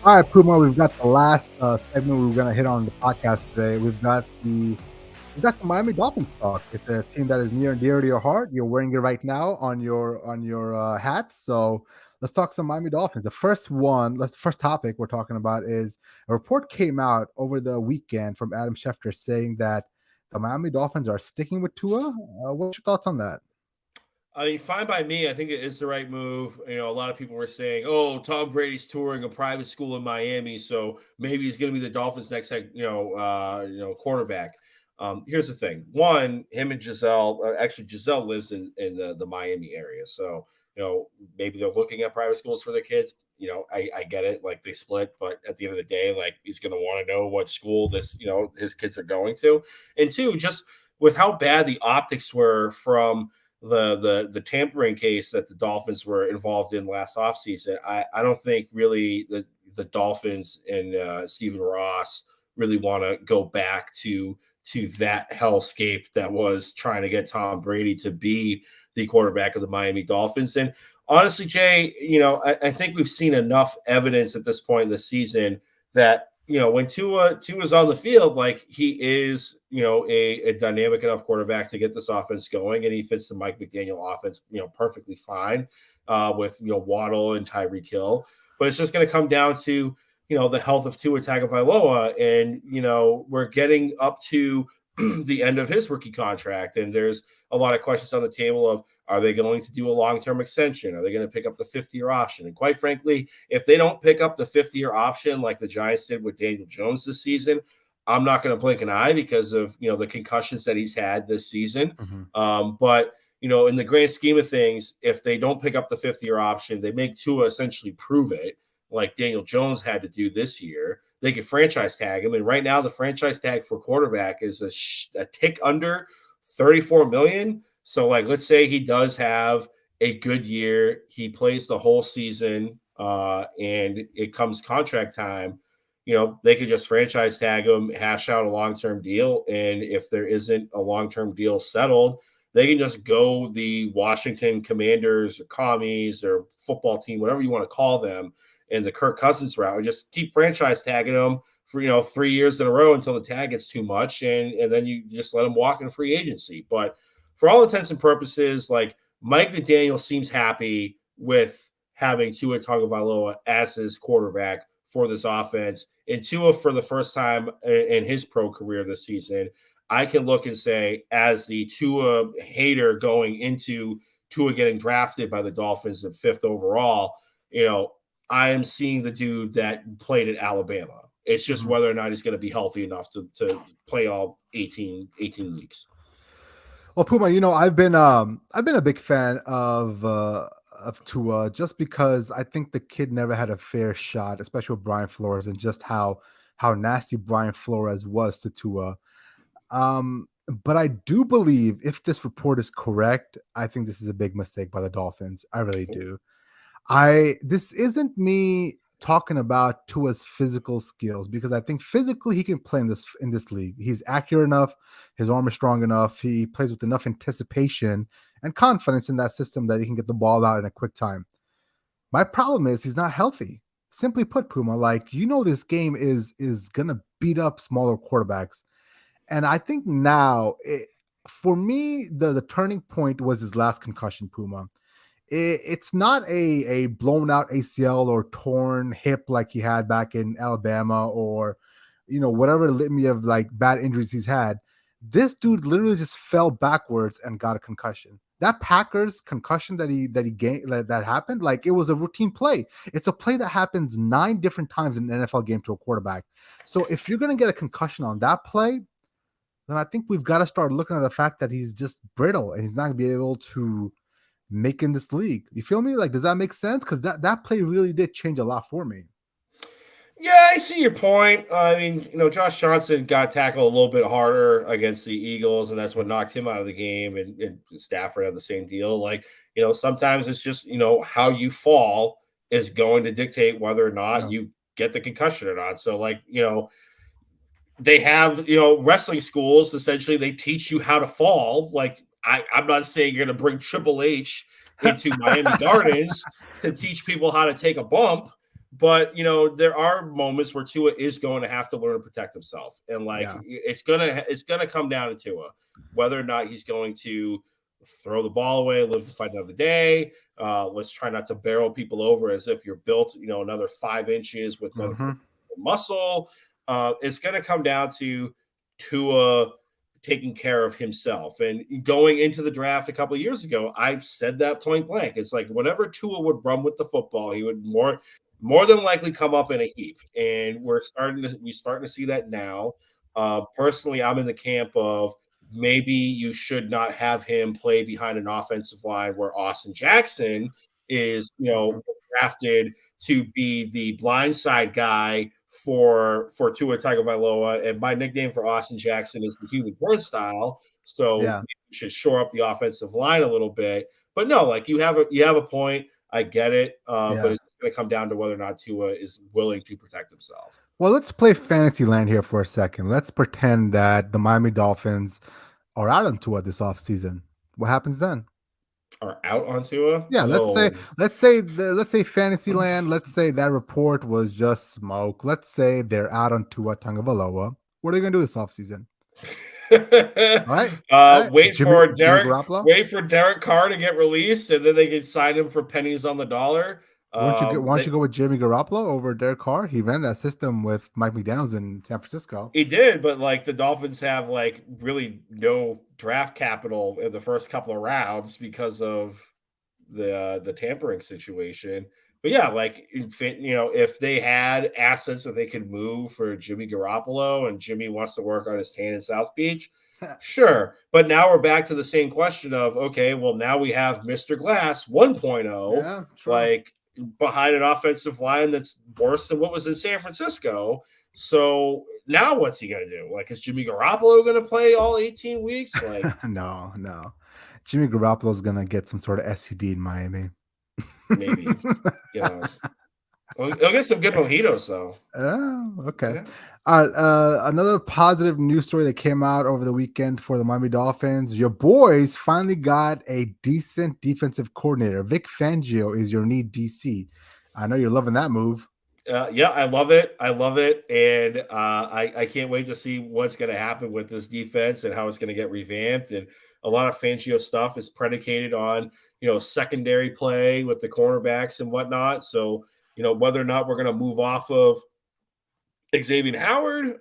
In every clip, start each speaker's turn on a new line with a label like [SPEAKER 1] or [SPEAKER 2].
[SPEAKER 1] All right, Puma, we've got the last segment we were going to hit on the podcast today. We've got some Miami Dolphins talk. It's a team that is near and dear to your heart. You're wearing it right now on your hat. So let's talk some Miami Dolphins. The first topic we're talking about is a report came out over the weekend from Adam Schefter saying that the Miami Dolphins are sticking with Tua. What's your thoughts on that?
[SPEAKER 2] I mean, fine by me. I think it is the right move. A lot of people were saying, "Oh, Tom Brady's touring a private school in Miami, so maybe he's going to be the Dolphins' next, quarterback." Here's the thing: one, him and Giselle. Actually, Giselle lives in the Miami area, so maybe they're looking at private schools for their kids. I get it. Like they split, but at the end of the day, like he's going to want to know what school his kids are going to. And two, just with how bad the optics were from the tampering case that the Dolphins were involved in last offseason, I don't think really the Dolphins and Stephen Ross really want to go back to that hellscape that was trying to get Tom Brady to be the quarterback of the Miami Dolphins. And honestly, Jay, I think we've seen enough evidence at this point in the season that when Tua's on the field, like he is, a dynamic enough quarterback to get this offense going, and he fits the Mike McDaniel offense, perfectly fine with Waddle and Tyreek Hill. But it's just going to come down to the health of Tua Tagovailoa, and we're getting up to the end of his rookie contract, and there's a lot of questions on the table of, are they going to do a long-term extension? Are they going to pick up the 50-year option? And quite frankly, if they don't pick up the 50-year option like the Giants did with Daniel Jones this season, I'm not going to blink an eye because of the concussions that he's had this season. But in the grand scheme of things, if they don't pick up the 50-year option, they make Tua essentially prove it, like Daniel Jones had to do this year. They could franchise tag him, and right now the franchise tag for quarterback is a tick under $34 million. So, like, let's say he does have a good year, he plays the whole season, and it comes contract time. They could just franchise tag him, hash out a long-term deal, and if there isn't a long-term deal settled, they can just go the Washington Commanders or Commies or football team, whatever you want to call them, and the Kirk Cousins route, and just keep franchise tagging them for 3 years in a row until the tag gets too much, and then you just let them walk in free agency. But for all intents and purposes, like Mike McDaniel seems happy with having Tua Tagovailoa as his quarterback for this offense. And Tua, for the first time in his pro career this season, I can look and say, as the Tua hater going into Tua getting drafted by the Dolphins at 5th overall, I am seeing the dude that played at Alabama. It's just whether or not he's going to be healthy enough to play all 18 weeks.
[SPEAKER 1] Well, Puma, I've been a big fan of Tua just because I think the kid never had a fair shot, especially with Brian Flores, and just how nasty Brian Flores was to Tua. But I do believe, if this report is correct, I think this is a big mistake by the Dolphins. I really do. This isn't me talking about Tua's physical skills, because I think physically he can play in this league. He's accurate enough, his arm is strong enough, he plays with enough anticipation and confidence in that system that he can get the ball out in a quick time. My problem is he's not healthy. Simply put, Puma, this game is gonna beat up smaller quarterbacks. And I think now, for me, the turning point was his last concussion, Puma. It's not a blown out ACL or torn hip like he had back in Alabama, or whatever litany of like bad injuries he's had. This dude literally just fell backwards and got a concussion. That Packers concussion that he gained, that happened, like it was a routine play. It's a play that happens 9 different times in an NFL game to a quarterback. So if you're gonna get a concussion on that play, then I think we've got to start looking at the fact that he's just brittle and he's not gonna be able to make in this league. You feel me? Like, does that make sense? Because that play really did change a lot for me.
[SPEAKER 2] Yeah, I see your point. I mean, Josh Johnson got tackled a little bit harder against the Eagles, and that's what knocked him out of the game. And Stafford had the same deal. Like, sometimes it's just, how you fall is going to dictate whether or not you get the concussion or not. So, like, they have, wrestling schools, essentially, they teach you how to fall. Like, I'm not saying you're going to bring Triple H into Miami Gardens to teach people how to take a bump. But there are moments where Tua is going to have to learn to protect himself, and like
[SPEAKER 1] Yeah.
[SPEAKER 2] it's gonna come down to Tua, whether or not he's going to throw the ball away, live to fight another day. Let's try not to barrel people over as if you're built, another 5 inches with another
[SPEAKER 1] Mm-hmm.
[SPEAKER 2] muscle. It's going to come down to Tua taking care of himself. And going into the draft a couple of years ago, I said that point blank. It's like whenever Tua would run with the football, he would more than likely come up in a heap. And we're starting to see that now. Personally, I'm in the camp of maybe you should not have him play behind an offensive line where Austin Jackson is,
[SPEAKER 1] Mm-hmm.
[SPEAKER 2] drafted to be the blindside guy for Tua Tagovailoa, and my nickname for Austin Jackson is the human turnstile. So
[SPEAKER 1] Yeah.
[SPEAKER 2] you should shore up the offensive line a little bit. But no, like you have a point. I get it, but
[SPEAKER 1] Yeah.
[SPEAKER 2] it's going to come down to whether or not Tua is willing to protect himself.
[SPEAKER 1] Well, let's play fantasy land here for a second. Let's pretend that the Miami Dolphins are out on Tua this offseason. What happens then?
[SPEAKER 2] Are out on Tua?
[SPEAKER 1] Yeah,
[SPEAKER 2] Oh,
[SPEAKER 1] let's say Fantasyland. Let's say that report was just smoke. Let's say they're out on Tua Tagovailoa. What are they gonna do this offseason? All right, all right.
[SPEAKER 2] wait for
[SPEAKER 1] Jimmy
[SPEAKER 2] Derek.
[SPEAKER 1] Garoppolo.
[SPEAKER 2] Wait for Derek Carr to get released, and then they can sign him for pennies on the dollar.
[SPEAKER 1] Why don't you go with Jimmy Garoppolo over Derek Carr? He ran that system with Mike McDaniel's in San Francisco.
[SPEAKER 2] He did, but like the Dolphins have like really no draft capital in the first couple of rounds because of the tampering situation. But yeah, like if they had assets that they could move for Jimmy Garoppolo and Jimmy wants to work on his tan in South Beach, sure. But now we're back to the same question of okay, well now we have Mr. Glass 1.0,
[SPEAKER 1] Yeah, true.
[SPEAKER 2] like behind an offensive line that's worse than what was in San Francisco. So now what's he gonna do? Like, is Jimmy Garoppolo gonna play all 18 weeks? Like,
[SPEAKER 1] No, no. Jimmy Garoppolo's gonna get some sort of SUD in Miami.
[SPEAKER 2] maybe, you know, he'll get some good mojitos though.
[SPEAKER 1] Oh, okay.
[SPEAKER 2] Yeah.
[SPEAKER 1] Another positive news story that came out over the weekend for the Miami Dolphins. Your boys finally got a decent defensive coordinator. Vic Fangio is your new DC. I know you're loving that move.
[SPEAKER 2] Yeah, I love it. I love it, and I can't wait to see what's going to happen with this defense and how it's going to get revamped. And a lot of Fangio stuff is predicated on secondary play with the cornerbacks and whatnot. So whether or not we're going to move off of Xavier Howard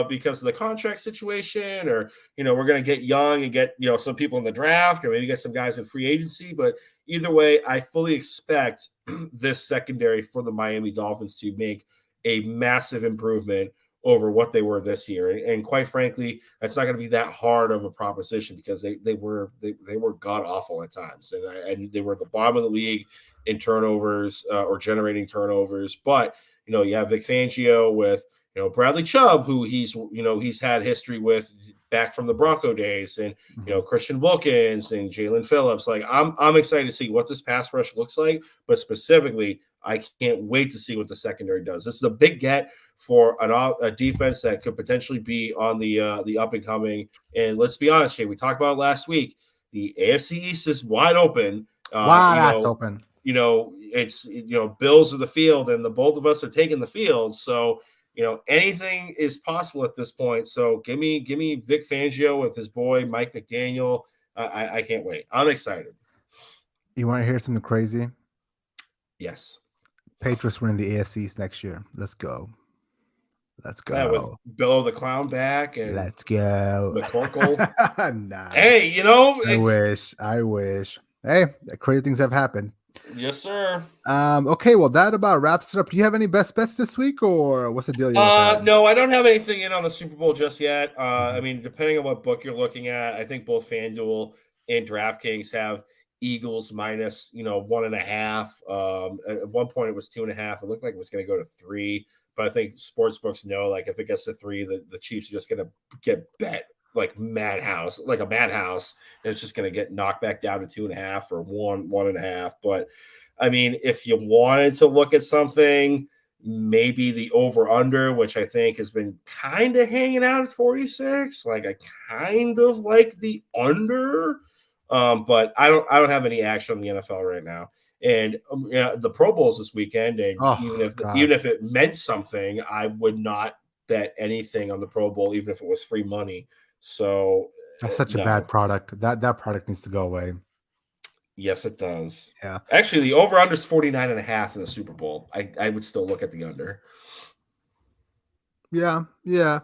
[SPEAKER 2] because of the contract situation, or we're going to get young and get some people in the draft, or maybe get some guys in free agency. But either way, I fully expect this secondary for the Miami Dolphins to make a massive improvement over what they were this year. And quite frankly, that's not going to be that hard of a proposition because they were god awful at times, and they were at the bottom of the league in turnovers or generating turnovers. But you have Vic Fangio with Bradley Chubb, who he's had history with back from the Bronco days, and
[SPEAKER 1] Mhm.
[SPEAKER 2] Christian Wilkins and Jalen Phillips. Like I'm excited to see what this pass rush looks like, but specifically, I can't wait to see what the secondary does. This is a big get for a defense that could potentially be on the up and coming. And let's be honest, Jay, we talked about it last week. The AFC East is wide open.
[SPEAKER 1] Wide ass open.
[SPEAKER 2] It's Bills of the field, and the both of us are taking the field. So anything is possible at this point. So give me Vic Fangio with his boy Mike McDaniel. I can't wait. I'm excited.
[SPEAKER 1] You want to hear something crazy?
[SPEAKER 2] Yes.
[SPEAKER 1] Patriots winning the AFC East next year. Let's go. Let's
[SPEAKER 2] With
[SPEAKER 1] go.
[SPEAKER 2] Bill the Clown back and
[SPEAKER 1] Let's go.
[SPEAKER 2] McCorkle.
[SPEAKER 1] Nah.
[SPEAKER 2] Hey,
[SPEAKER 1] I wish. I wish. Hey, crazy things have happened.
[SPEAKER 2] yes, sir.
[SPEAKER 1] Okay, well that about wraps it up. Do you have any best bets this week, or what's the deal with that?
[SPEAKER 2] No, I don't have anything in on the Super Bowl just yet. I
[SPEAKER 1] Mhm.
[SPEAKER 2] mean, depending on what book you're looking at, I think both FanDuel and DraftKings have Eagles minus, 1.5. At one point it was 2.5. It looked like it was going to go to 3, but I think sports books know like if it gets to 3, the Chiefs are just going to get bet like a madhouse, and it's just going to get knocked back down to 2.5 or 1.5. But I mean, if you wanted to look at something, maybe the over under, which I think has been kind of hanging out at 46. Like I kind of like the under, but I don't have any action on the NFL right now. And the Pro Bowl's this weekend, and
[SPEAKER 1] Oh
[SPEAKER 2] even
[SPEAKER 1] God,
[SPEAKER 2] if it meant something, I would not bet anything on the Pro Bowl, even if it was free money. So
[SPEAKER 1] that's such a bad
[SPEAKER 2] no,
[SPEAKER 1] product. That product needs to go away.
[SPEAKER 2] yes, it does.
[SPEAKER 1] Yeah,
[SPEAKER 2] Actually, the over under is 49.5 in the Super Bowl. I would still look at the under.
[SPEAKER 1] yeah, yeah.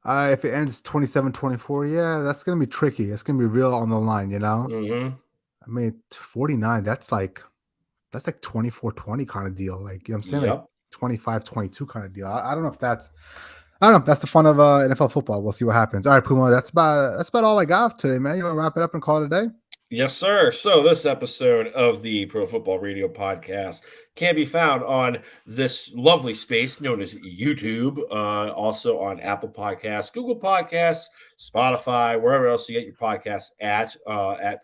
[SPEAKER 1] If it ends 27-24, yeah, that's gonna be tricky. It's gonna be real on the line, you know.
[SPEAKER 2] Hmm.
[SPEAKER 1] I mean, 49. That's like 24-20 kind of deal. Like, you know what I'm saying? Like
[SPEAKER 2] Yep.
[SPEAKER 1] 25-22 kind of deal. I don't know if that's I don't know. That's the fun of NFL football. We'll see what happens. All right, Puma. That's about all I got today, man. You want to wrap it up and call it a day?
[SPEAKER 2] Yes, sir. So this episode of the Pro Football Radio Podcast can be found on this lovely space known as YouTube, also on Apple Podcasts, Google Podcasts, Spotify, wherever else you get your podcasts at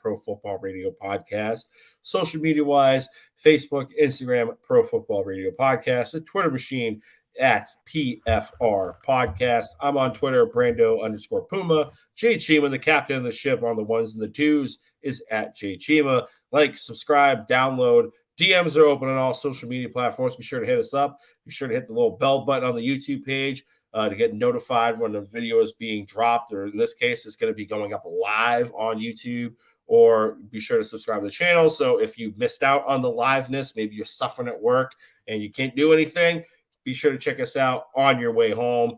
[SPEAKER 2] Pro Football Radio Podcast. Social media wise, Facebook, Instagram, Pro Football Radio Podcast, the Twitter machine at PFR Podcast. I'm on Twitter, Brando_Puma. Jay Chima, the captain of the ship on the ones and the twos, is at Jay Chima. Like, subscribe, download. DMs are open on all social media platforms. Be sure to hit us up. Be sure to hit the little bell button on the YouTube page to get notified when the video is being dropped, or in this case, it's going to be going up live on YouTube. Or be sure to subscribe to the channel. So if you missed out on the liveness, maybe you're suffering at work and you can't do anything, be sure to check us out on your way home.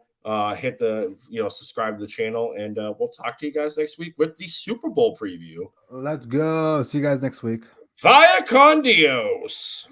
[SPEAKER 2] Hit the subscribe to the channel, and we'll talk to you guys next week with the Super Bowl preview.
[SPEAKER 1] Let's go. See you guys next week.
[SPEAKER 2] Via con Dios.